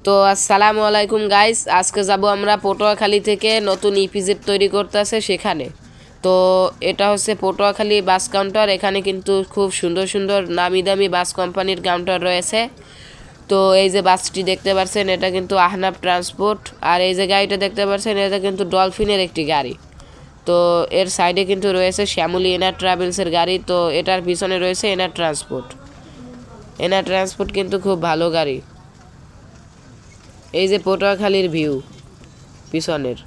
তো আসসালামু আলাইকুম গাইস, আজকে যাব আমরা পটুয়াখালী থেকে নতুন ইপিজেড তৈরি করতেছে সেখানে। তো এটা হচ্ছে পটুয়াখালী বাস কাউন্টার। এখানে কিন্তু খুব সুন্দর সুন্দর নামি দামি বাস কোম্পানির কাউন্টার রয়েছে। তো এই যে বাসটি দেখতে পাচ্ছেন এটা কিন্তু আহনাব ট্রান্সপোর্ট, আর এই যে গাড়িটা দেখতে পাচ্ছেন এটা কিন্তু ডলফিনের একটি গাড়ি। তো এর সাইডে কিন্তু রয়েছে শ্যামলী এনার ট্রাভেলসের গাড়ি। তো এটার পিছনে রয়েছে এনার ট্রান্সপোর্ট। এনার ট্রান্সপোর্ট কিন্তু খুব ভালো গাড়ি। এই যে পটুয়াখালীর ভিউ পিছনের।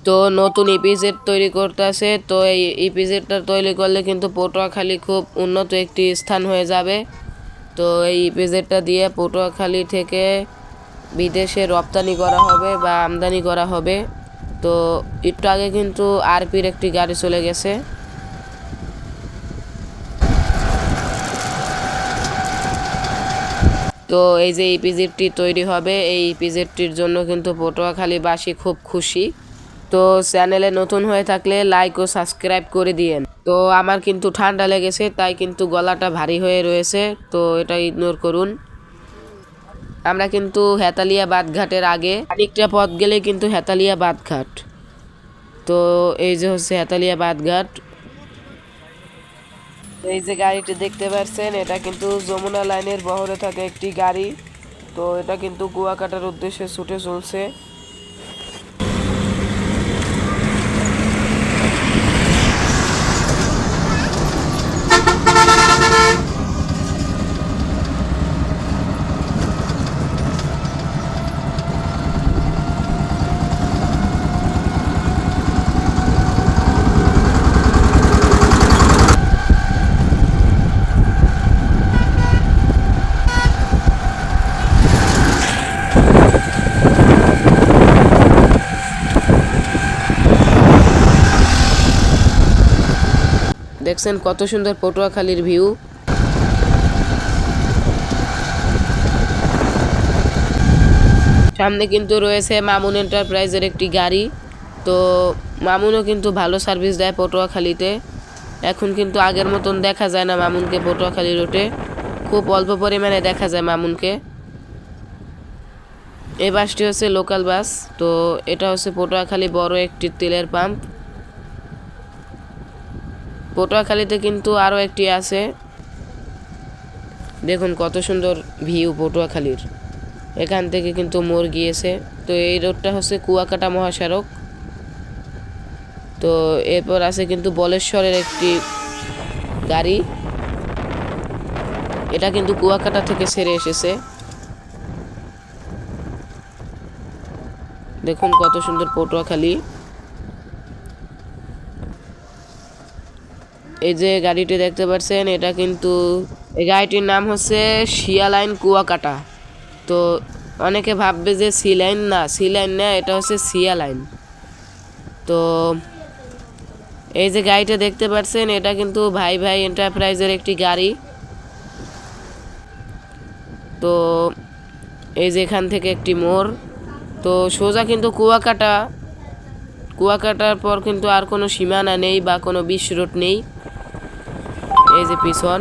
তো নতুন ইপিজেড তৈরি করতেছে। তো এই ইপিজেডটা তৈরি করলে কিন্তু পটুয়াখালী খুব উন্নত একটি স্থান হয়ে যাবে। তো এই ইপিজেডটা দিয়ে পটুয়াখালী থেকে বিদেশে রপ্তানি করা হবে বা আমদানি করা হবে। তো একটু আগে কিন্তু আরপির একটি গাড়ি চলে গেছে। তো এই যে ইপিজেডটি তৈরি হবে, এই ইপিজেডটির জন্য কিন্তু পটুয়াখালীবাসী খুব খুশি। তো চ্যানেলে নতুন হয়ে থাকলে লাইক ও সাবস্ক্রাইব করে দিয়েন। তো আমার কিন্তু ঠান্ডা লেগেছে, তাই কিন্তু গলাটা ভারী হয়ে রয়েছে, তো এটা ইগনোর করুন। আমরা কিন্তু হেতালিয়া বাঁধঘাটের আগে খানিকটা পথ গেলে কিন্তু হেতালিয়া বাঁধঘাট। তো এই যে হচ্ছে হেতালিয়া বাঁধঘাট। এই যে গাড়িটি দেখতে পাচ্ছেন এটা কিন্তু যমুনা লাইনের বহরে থাকে একটি গাড়ি। তো এটা কিন্তু কুয়াকাটার উদ্দেশ্যে ছুটে চলছে। দেখছেন কত সুন্দর পটুয়াখালীর ভিউ। সামনে কিন্তু রয়েছে মামুন এন্টারপ্রাইজের একটি গাড়ি। তো মামুনও কিন্তু ভালো সার্ভিস দেয় পটুয়াখালীতে। এখন কিন্তু আগের মতন দেখা যায় না মামুনকে পটুয়াখালী রোডে, খুব অল্প পরিমাণে দেখা যায় মামুনকে। এই বাসটি হচ্ছে লোকাল বাস। তো এটা হচ্ছে পটুয়াখালী বড় একটি তেলের পাম্প। পটুয়াখালীতে কিন্তু আরও একটি আছে, দেখুন কত সুন্দর ভিউ পটুয়াখালীর। এখান থেকে কিন্তু মোড় গিয়েছে। তো এই রোডটা হচ্ছে কুয়াকাটা মহাসড়ক। তো এরপর আছে কিন্তু বলেশ্বরের একটি গাড়ি, এটা কিন্তু কুয়াকাটা থেকে ছেড়ে এসেছে। দেখুন কত সুন্দর পটুয়াখালী। এই যে গাড়িটি দেখতে পাচ্ছেন এটা কিন্তু এই গাড়িটির নাম হচ্ছে শিয়া লাইন কুয়াকাটা। তো অনেকে ভাববে যে সি লাইন, না সি লাইন না, এটা হচ্ছে শিয়া লাইন। তো এই যে গাড়িটা দেখতে পাচ্ছেন এটা কিন্তু ভাই ভাই এন্টারপ্রাইজের একটি গাড়ি। তো এই যে এখান থেকে একটি মোড়, তো সোজা কিন্তু কুয়াকাটার পর কিন্তু আর কোনো সীমানা নেই বা কোনো বিশ্ব রোড নেই। এই যে পিছন,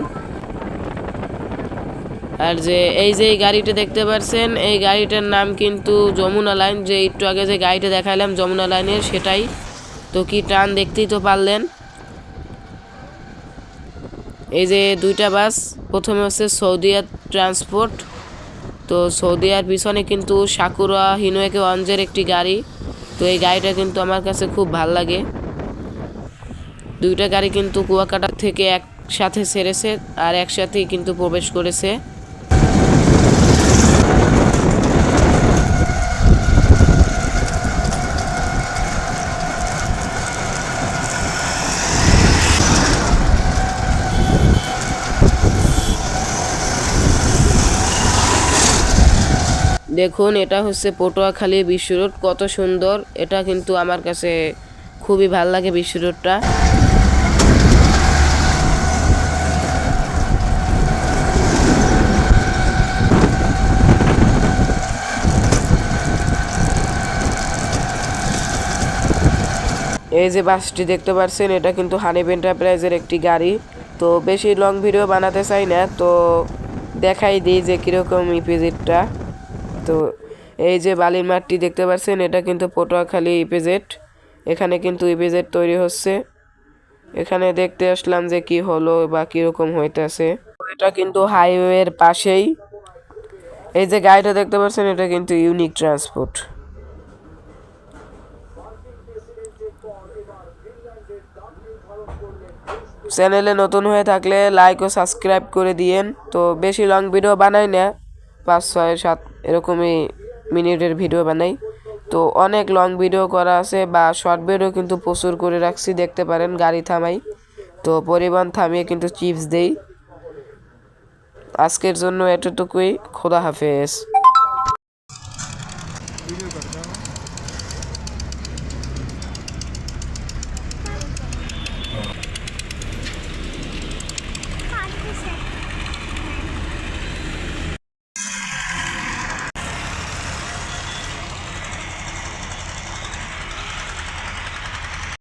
আর যে এই যে গাড়িটা দেখতে পাচ্ছেন এই গাড়িটার নাম কিন্তু যমুনা লাইন। যে একটু আগে যে গাড়িটা দেখাইলাম যমুনা লাইনের সেটাই। তো কি টান দেখতেই তো পারলেন। এই যে দুইটা বাস, প্রথমে হচ্ছে সৌদিয়া ট্রান্সপোর্ট। তো সৌদিয়ার পিছনে কিন্তু সাকুরা হিনোয়েকে ওয়ানজের একটি গাড়ি। তো এই গাড়িটা কিন্তু আমার কাছে খুব ভাল লাগে। দুইটা গাড়ি কিন্তু কুয়াকাটা থেকে একসাথে ছেড়েছে আর একসাথেই কিন্তু প্রবেশ করেছে। দেখুন এটা হচ্ছে পটুয়াখালী বিশ্ব রোড, কত সুন্দর। এটা কিন্তু আমার কাছে খুবই ভাল লাগে বিশ্ব রোডটা। এই যে বাসটি দেখতে পাচ্ছেন এটা কিন্তু হানিফ এন্টারপ্রাইজের একটি গাড়ি। তো বেশি লং ভিডিও বানাতে চাই না, তো দেখাই দিই যে কীরকম ইপিজেডটা। তো এই যে বালির মাঠটি দেখতে পাচ্ছেন, এটা কিন্তু পটুয়াখালী ইপিজেড। এখানে কিন্তু ইপিজেড তৈরি হচ্ছে। এখানে দেখতে আসলাম যে কি হলো বা কিরকম হইতেছে। এটা কিন্তু হাইওয়ের পাশেই। এই যে গাড়িটা দেখতে পাচ্ছেন, এটা কিন্তু ইউনিক ট্রান্সপোর্ট। চ্যানেলে নতুন হয়ে থাকলে লাইক ও সাবস্ক্রাইব করে দিয়েন। তো বেশি লং ভিডিও বানাই না, 5, 6, 7 এরকমই মিনিটের ভিডিও বানাই। তো অনেক লং ভিডিও করা আছে বা শর্ট ভিডিও কিন্তু প্রচুর করে রাখছি, দেখতে পারেন। গাড়ি থামাই, তো পরিবহন থামিয়ে কিন্তু চিপস দেই। আজকের জন্য এতটুকুই। খোদা হাফেজ।